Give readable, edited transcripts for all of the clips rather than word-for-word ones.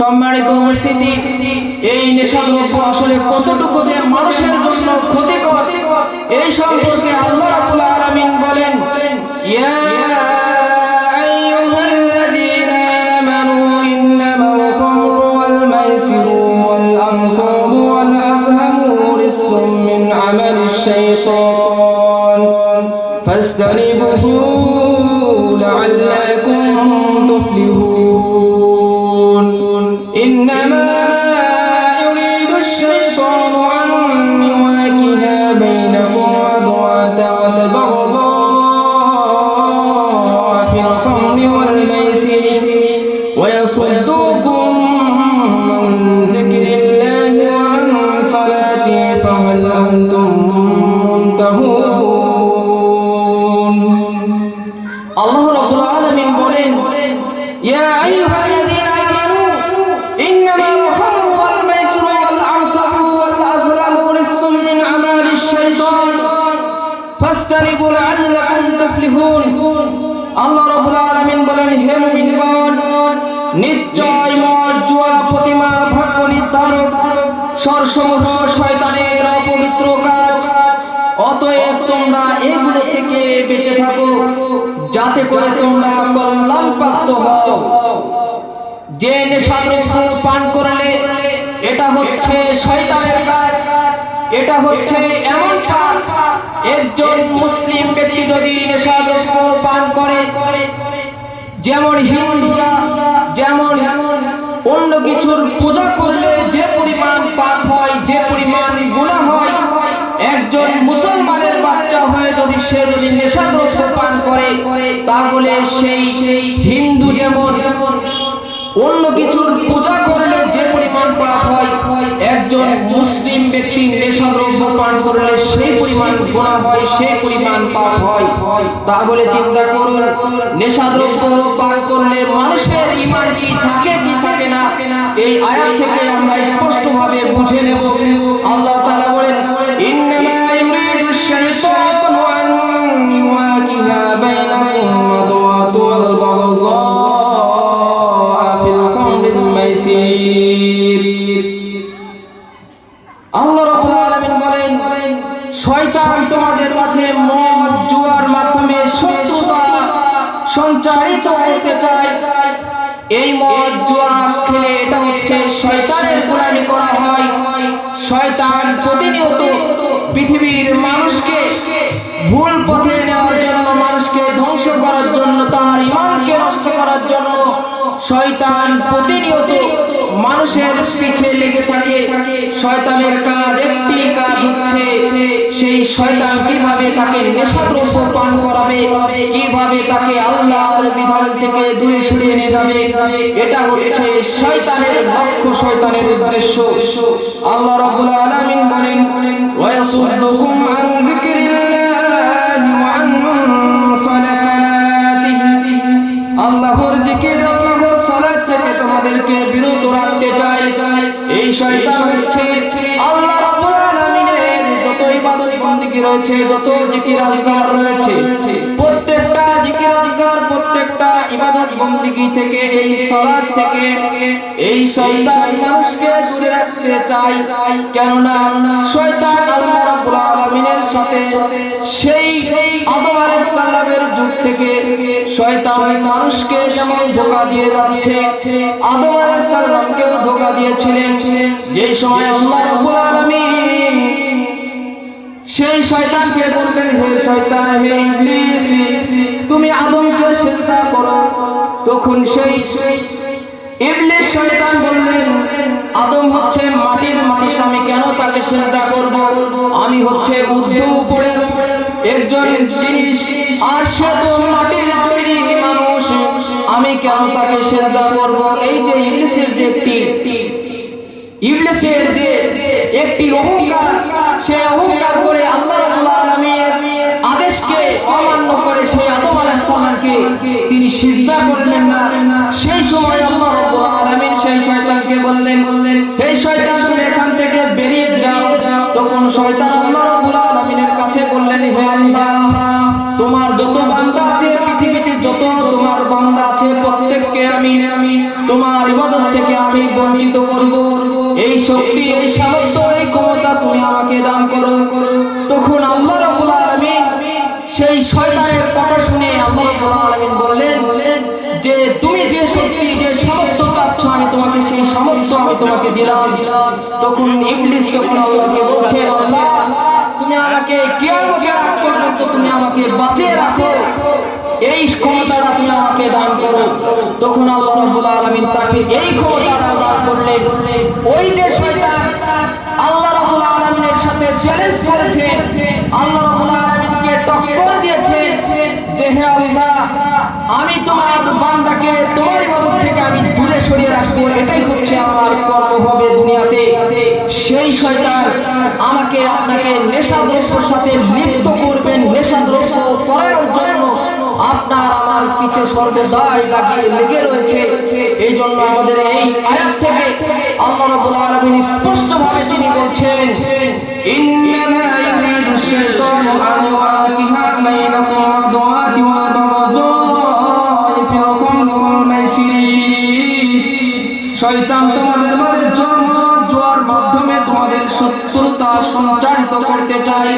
সম্মানিত উপস্থিতি, এই নেশাদ্রব্য আসলে কতটুকু যে মানুষের জন্য ক্ষতিকর এই সম্পর্কে আল্লাহ রাব্বুল আলামিন বলেন, ইয়া আইয়ুহাল্লাযীনা আমানু ইন্নামাল খামরু ওয়াল মাইসিরু ওয়াল আনসাবু ওয়াল আযলামু রিজসুম মিন আমালিশ শাইতান ফাজতানিবুহু লাআল্লাকুম তুফলিহুন। إنما يريد الشيطان أن يوقع بينكم العداوة والبغضاء في الخمر والميسر ويصدوكم عن ذكر الله وعن صلاته فهل أنتم منتهون। الله رب العالمين বলেন, يا أيها الذين ফাস্তানিবু লাআল্লাকুম তুফলিহুন। আল্লাহ রাব্বুল আলামিন বলেন, হে মুমিনগণ, নিশ্চয় মদ, জুয়া, প্রতিমা, ভাগ্য নির্ধারক সরসমূহ শয়তানের অপবিত্র কাজ। অতএব তোমরা এগুলো থেকে বেঁচে থাকো, যাতে করে তোমরা কল্যাণপ্রাপ্ত হও। যে নেশাদ্রব্য পান করলে এটা হচ্ছে শয়তানের কাজ, এটা হচ্ছে এমন পাপ, একজন মুসলিম ব্যক্তি যদি নেশাদ্রব্য পান করে, যেমন হিন্দুরা যেমন অন্য কিছুর পূজা করলে যে পরিমাণ পাপ হয়, যে পরিমাণ গুনাহ হয়, একজন মুসলমানের বাচ্চা হয়ে যদি সে নেশাদ্রব্য পান করে, তাহলে সেই হিন্দু যেমন অন্য কিছুর পূজা করলে যে পরিমাণ পাপ হয়, একজন মুসলিম ব্যক্তি নেশাদ্রব্য পান করলে সেই পরিমাণ গুনাহ হয়, সেই পরিমাণ পাপ হয়। তাহলে চিন্তা করুন, নেশাদ্রব্য পান করলে মানুষের ঈমান কি থাকে কি থাকে না, এই আয়াত থেকে আমরা স্পষ্টভাবে বুঝে নেব। আল্লাহ তাআলা বলেন, ইন্নামা ইউরিদুশ শাইতানু আন ইউওয়াকিআ বাইনাকুম আদাওয়াতু ওয়াল বাগযা আল্লাহ রাব্বুল আলামিন বলেন, শয়তান তোমাদের মাঝে মদ জুয়ার মাধ্যমে শত্রুতা সঞ্চারিত করতে চায়। এই মদ জুয়া খেলে এটা হচ্ছে শয়তানের গোলামি করা হয়। শয়তান প্রতিনিয়ত পৃথিবীর মানুষকে ভুল পথে নেওয়ার জন্য, মানুষকে ধ্বংস করার জন্য, তার ঈমানকে নষ্ট করার জন্য শয়তান প্রতিনিয়ত মানুষের পিছে লেগে থাকে। শয়তানের কাজ, একটি কাজ হচ্ছে সেই শয়তান কিভাবে তাকে নেশাদ্রব্য পান করাবে, কিভাবে তাকে আল্লাহর বিধান থেকে দূরে সরিয়ে নিয়ে যাবে, এটা হচ্ছে শয়তানের লক্ষ্য, শয়তানের উদ্দেশ্য। আল্লাহ রাব্বুল আলামিন বলেন, ওয়ায়াসুদ্দুকুম আন যিকরিল্লাহি ওয়া আন সালাতিহি। আল্লাহর জিকির, আল্লাহর সালাত থেকে তোমাদেরকে বিরত রাখতে চাই। এই শয়তান হচ্ছে আল্লাহ রাব্বুল আলামিনের যত ইবাদত বندگی রয়েছে, যত জিকির আজকার রয়েছে, প্রত্যেকটা জিকির আজকার, প্রত্যেকটা ইবাদত বندگی থেকে, এই সালাত থেকে এই শয়তান মানুষকে দূরে রাখতে চায়। কেননা শয়তান আল্লাহ রাব্বুল আলামিনের সাথে সেই আদম আলাইহিস সালামের যুগ থেকে শয়তান মানুষকে যেমন ধোঁকা দিয়ে যাচ্ছে, আদম আলাইহিস সালামকেও ধোঁকা দিয়েছিলেন। যে সময় আল্লাহ রাব্বুল আলামিন সেই শয়তানকে বললেন, হে শয়তান, হে ইবলিস, তুমি আদমকে সিজদা করো। তখন সেই ইবলিস শয়তান বললেন, আদম হচ্ছে মাটির মানুষ, আমি কেন তাকে সিজদা করব? আমি হচ্ছে ঊর্ধ্ব উপরের একজন জিনিস, আর সে তো মাটির তৈরি মানুষ, আমি কেন তাকে সিজদা করব? এই যে ইবলিসের যে একটি অহংকার, সে অহংকার করে আল্লাহ রাব্বুল আলামিনের আদেশকে অমান্য করে সেই আদম আলাইহিস সালামকে তিনি সিজদা করলেন না। সেই সময় আল্লাহ রাব্বুল আলামিন সেই শয়তানকে বললেন, হে শয়তান, তুমি এখান থেকে বেরিয়ে যাও। তখন শয়তান আল্লাহ রাব্বুল আলামিনের কাছে বললেন, হে আল্লাহ, তোমার যত বান্দা আছে পৃথিবীতে, যত তোমার বান্দা আছে প্রত্যেককে আমি তোমার ইবাদত থেকে আমি বঞ্চিত করব, এই শক্তি, এই সামর্থ্য, এই ক্ষমতা তুমি আমাকে দান করো। তখন আল্লাহ রাব্বুল আলামিন সেই শয়তানের কথা শুনে আল্লাহ রাব্বুল আলামিন বললেন যে তুমি যে শক্তি, যে সামর্থ্য চাচ্ছ আমি তোমাকে সেই সামর্থ্য আমি তোমাকে দিলাম। তখন ইবলিস তখন আল্লাহকে বলছে, আল্লাহ তুমি আমাকে কিয়ামতের আগ পর্যন্ত তুমি আমাকে বাঁচিয়ে রাখো, এই ক্ষমতাটা তুমি আমাকে দান করো। তখন আল্লাহ রাব্বুল আলামিন তাকে এই ক্ষমতাটা দান করলেন। ওই যে শয়তান আল্লাহ রাব্বুল আলামিনের সাথে চ্যালেঞ্জ করেছে, আল্লাহ রাব্বুল আলামিনকে টক্কর দিয়েছে যে হে আল্লাহ আমি তোমার বান্দাকে তোমার ইবাদত থেকে আমি দূরে সরিয়ে রাখবো, এটাই হচ্ছে আমার কর্ম হবে দুনিয়াতে। সেই শয়তান আমাকে আপনাকে নেশাদ্রব্যের সাথে লিপ্ত করবেন, নেশাদ্রব্য করানোর জন্য আপনার আমার পিছে সর্বদাই লেগে রয়েছে। এই জন্য আমাদের এই আয়াত থেকে আল্লাহ রাব্বুল আলামিন স্পষ্টভাবে তিনি বলছেন, ইন্নামা ইউরিদু শাইতানু আন ইউআকিহা বাইনাকুম আদাওয়াতি ওয়া বাগদাই ফিল খামরি ওয়াল মাইসির। শয়তান তোমাদের মাঝে জোয়ার মাধ্যমে তোমাদের শত্রুতা সঞ্চারিত করতে চায়।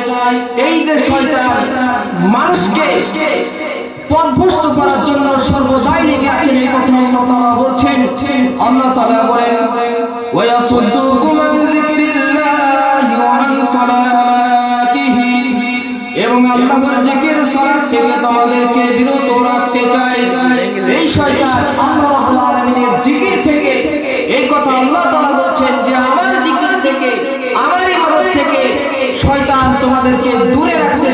এই যে শয়তান মানুষকে পথভ্রষ্ট করার জন্য সর্বদাই লেগে আছেন, এই কথা আল্লাহ তাআলা বলছেন। আল্লাহ তাআলা বলেন, ওয়া ইয়াসুদ্দুকুম আন যিকরিল্লাহি ওয়া আন সালাতিহি, এবং আল্লাহর জিকির সালাত থেকে তোমাদেরকে বিরত রাখতে চায়। এই শয়তান আল্লাহ রাব্বুল আলামিনের জিকির থেকে, এই কথা আল্লাহ তাআলা বলছেন যে আমার জিকির থেকে, আমার ইবাদত থেকে শয়তান তোমাদেরকে দূরে রাখতে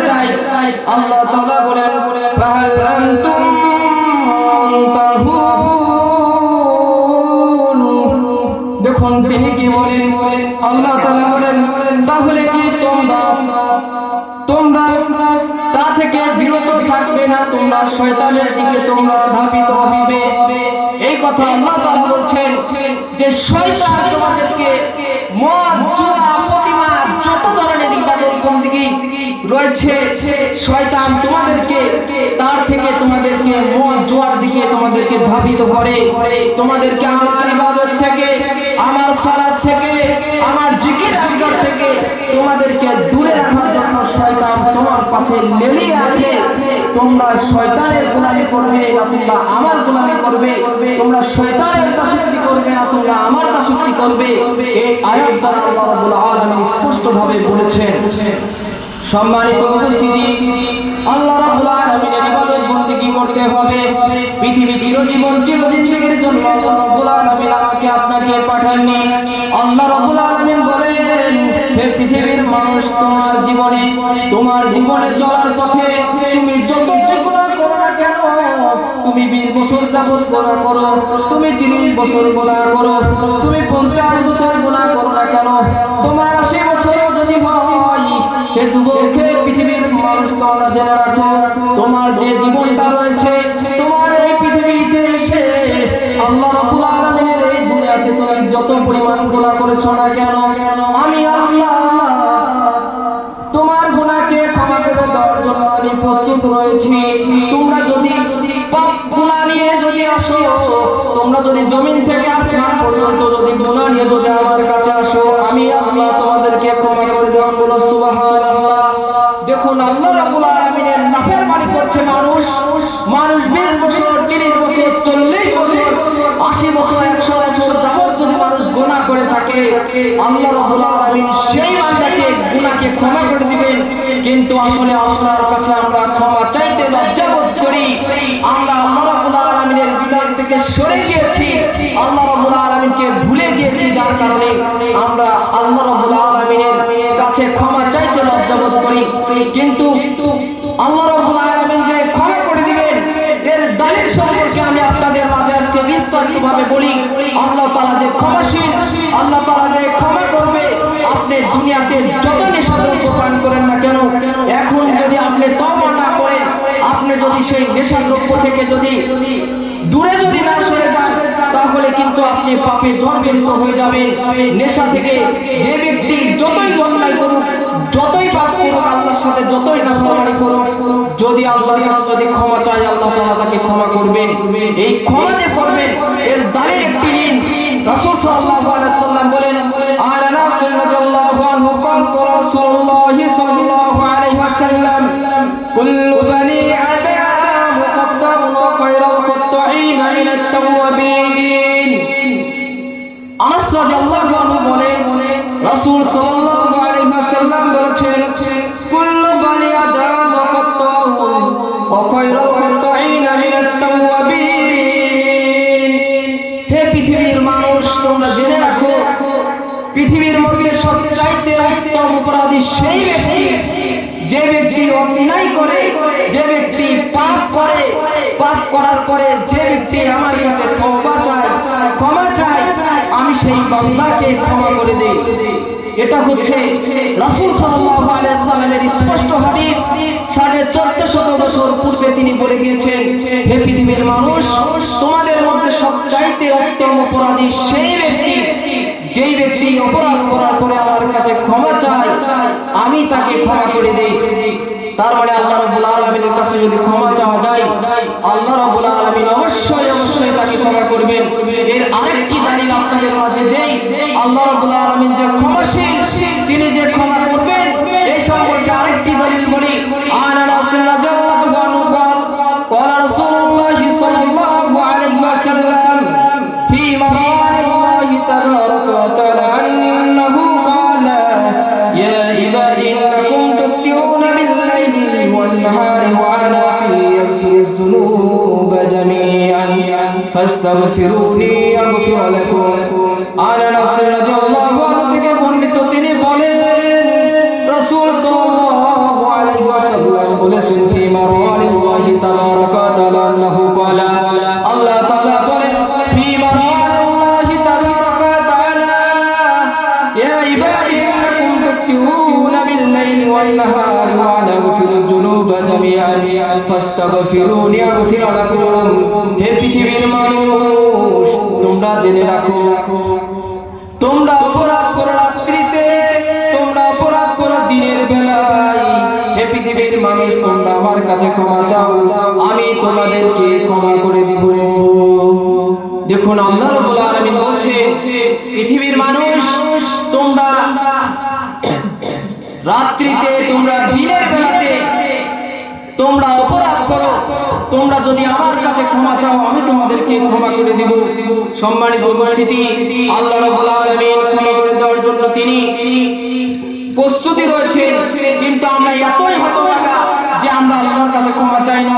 চায়। আল্লাহ তাআলা বলেন, ফাহাল আনতুম মুনতাহুন। দেখুন তিনি কি বলেন, আল্লাহ তাআলা বলেন তাহলে কি তোমরা তা থেকে বিরত থাকবে না, তোমরা শয়তানের দিকে তোমরা ধাবিত হবে। এই কথা আল্লাহ তাআলা বলছেন যে শয়তান তোমাদেরকে মদ, জুয়া, প্রতিমা, যত ধরনের ইবাদত বন্দেগী রয়েছে শয়তান তোমাদেরকে তার থেকে তোমাদেরকে মদ জুয়ার দিকে তোমাদেরকে ধাবিত করে, তোমাদেরকে আমার ইবাদত থেকে, আমার সালাত থেকে, আমার জিকির আজকার থেকে তোমাদেরকে দূরে রাখার জন্য শয়তান তোমার পাশে লেলিয়ে আছে। তোমরা শয়তানের গোলামি করবে না তোমরা আমার গোলামি করবে, তোমরা শয়তানের দাসত্ব করবে না তোমরা আমার দাসত্ব করবে। এই আয়াত দ্বারা আল্লাহ রাব্বুল আলামিন স্পষ্টভাবে বলেছেন। সম্মানিত উপস্থিতি, আল্লাহ রাব্বুল আলামিনের ইবাদত বন্দেগী করতে হবে। পৃথিবী চিরজীবন চিরজিন্দেগীর জন্য আল্লাহ রাব্বুল আলামিন আমাকে আপনাকে পাঠাননি। আল্লাহ রাব্বুল আলামিন বলেন, হে পৃথিবীর মানুষ, তোমার জীবনে চলার পথে তুমি যতই গুনাহ করো না কেন, তুমি 20 বছর যাবত গুনাহ করো, তুমি 30 বছর গুনাহ করো, তুমি 50 বছর গুনাহ করো না কেন, তোমার 80 বছর যদি হয়, হে যুবক, হে পৃথিবীর মানুষ, তোমরা জেনে রাখো তোমার যে জীবনটা রয়েছে, তোমার এই পৃথিবীতে এসে আল্লাহ রাব্বুল আলামিনের এই দুনিয়াতে তুমি যত পরিমাণ গুনাহ করেছো না কেন, আমি আল্লাহ তোমার গুনাহকে ক্ষমা করে দেওয়ার জন্য আমি প্রস্তুত রয়েছি। তোমরা যদি পাপ গুনাহ নিয়ে যদি আসো, তোমরা যদি জমিন থেকে আসমান পর্যন্ত যদি গুনাহ নিয়ে যদি আমার কাছে আসো, আমি আল্লাহ তোমাদেরকে ক্ষমা করে দেব। বলো সুবহানাল্লাহ। দেখুন আল্লাহ রাব্বুল আলামিনের নাফরমানি করছে মানুষ 20 বছর, 30 বছর, 40 বছর, 80 বছর, 100 বছর যাবত যদি মানুষ গুনাহ করে থাকে, আল্লাহ রাব্বুল আলামিন সেই বান্দাকে গুনাহকে ক্ষমা করে দিবেন। কিন্তু আসলে আল্লাহর কাছে আমরা ক্ষমা চাইতে লজ্জাবোধ করি। আমরা আল্লাহ রাব্বুল আলামিনের বিধান থেকে সরে গিয়েছি, আল্লাহ রাব্বুল আলামিনকে ভুলে গিয়েছি, যার কারণে আমরা আল্লাহ রাব্বুল আলামিনের কাছে ক্ষমা চাইতে লজ্জাবোধ করি। কিন্তু আল্লাহ রাব্বুল আলামিন যে ক্ষমা করে দিবেন এর দলিল সম্পর্কে আমি আপনাদের মাঝে আজকে বিস্তারিতভাবে বলি। আল্লাহ তাআলা যে ক্ষমাশীল, আল্লাহ তাআলা যে ক্ষমা করবে। আপনি দুনিয়াতে যত নেশাদ্রব্য পান করেন না কেন, এখন যদি আপনি তওবা না করেন, আপনি যদি সেই নেশাদ্রব্য থেকে যদি দূরে যদি না সরে যান, তাহলে কিন্তু আপনি পাপে জর্জরিত হয়ে যাবেন। নেশা থেকে যে ব্যক্তি যতই অন্যায় করুক, যতই পাপ করুক, আল্লাহর সাথে যতই নাফরমানি করুক, যদি আল্লাহর কাছে যদি ক্ষমা চায়, আল্লাহ তাআলা তাকে ক্ষমা করবেন। এই ক্ষমা যে করবেন এর দলিল একটি ওয়াসাল্লাম কুল্লু বানি আদম মুকদ্দারুন ওয়া খায়রুল মুত্তাঈন মিনাত তাওয়াবিন। আনাস রাদিয়াল্লাহু আনহু বলেন রাসূল সাল্লাল্লাহু আলাইহি ওয়াসাল্লাম বলেছেন কুল্লু বানি আদম মুকদ্দারুন ওয়া খায়রুল মুত্তাঈন মিনাত তাওয়াবিন। হে পৃথিবীর মানুষ, তোমরা জেনে রাখো পৃথিবীর মধ্যে সবচাইতে উত্তম অপরাধী সেই ব্যক্তি যে ব্যক্তি অন্যায় করে, যে ব্যক্তি পাপ করে, পাপ করার পরে যে ব্যক্তি আমার কাছে তওবা চায়, ক্ষমা চায়, আমি সেই বান্দাকে ক্ষমা করে দেই। এটা হচ্ছে রাসূল সাল্লাল্লাহু আলাইহি ওয়াসাল্লামের স্পষ্ট হাদিস। 1450 বছর পূর্বে তিনি বলে গিয়েছেন, হে পৃথিবীর মানুষ, তোমাদের মধ্যে সবচাইতে উত্তম অপরাধী সেই ব্যক্তি যেই ব্যক্তি অপরাধ করার পরে আমার কাছে ক্ষমা চায়, আমি তাকে ক্ষমা করে দেই। তার মানে আল্লাহ রাব্বুল আলামিনের কাছে যদি ক্ষমা চাওয়া যায়, আল্লাহ রাব্বুল আলামিন অবশ্যই তাকে ক্ষমা করবেন। এর আরেকটি দলিল আপনাদের মাঝে দেই, আল্লাহ রাব্বুল আলামিন যে ক্ষমাশীল, তিনি যে ক্ষমা করবেন, এই সম্পর্কে আরেকটি দলিল বলি। আনাস রাদিয়াল্লাহু আনহু ক্বালা রাসূলুল্লাহি সাল্লাল্লাহু আলাইহি ওয়াসাল্লাম ফি মারানিল্লাহি তাবারাকা ওয়া তাআলা আন্নাহু ক্বালা ইয়া ইবাদি ইন্নাকুম তুতিউনা বিল-লাইলি ওয়ান-নাহারি ওয়া আনা ফিয়াগফিরুয যুনুবা জামিআন ফাস্তাগফিরুনি আগফির লাকুম। আনাস রাদিয়াল্লাহু আনহু থেকে বর্ণিত, তিনি বলেন রাসূল সাল্লাল্লাহু আলাইহি ওয়াসাল্লাম বলেছেন ফি মারানিল্লাহি তাবারাকা ওয়া তাআলা আন্নাহু ক্বালা, আল্লাহ তাআলা বলেন ফি মারানিল্লাহি তাবারাকা ওয়া তাআলা ইয়া ইবাদি ইন্নাকুম তুতিউনা বিল-লাইলি ওয়ান-নাহারি ওয়া আনা আগফিরুয যুনুবা জামিআন ফাস্তাগফিরুনি আগফির লাকুম। হে পৃথিবীর মানুষ, তোমরা জেনে রাখো, তোমরা অপরাধ করো রাত্রিতে, তোমরা অপরাধ করো দিনের বেলায়। হে পৃথিবীর মানুষ, তোমরা আমার কাছে ক্ষমা চাও, আমি তোমাদেরকে ক্ষমা করে দিব। দেখুন আল্লাহ রাব্বুল আলামিন বলছেন, পৃথিবীর মানুষ, তোমরা রাত্রিতে, তোমরা দিনের বেলাতে তোমরা অপরাধ করো, তোমরা যদি আমার কাছে ক্ষমা চাও, আমি তোমাদেরকে ক্ষমা করে দিব। সম্মানিত উপস্থিতি, আল্লাহ রাব্বুল আলামিন ক্ষমা করে দেওয়ার জন্য তিনি প্রস্তুতি রয়েছে, কিন্তু আমরা এতই হতভাগা যে আমরা আল্লাহর কাছে ক্ষমা চাই না।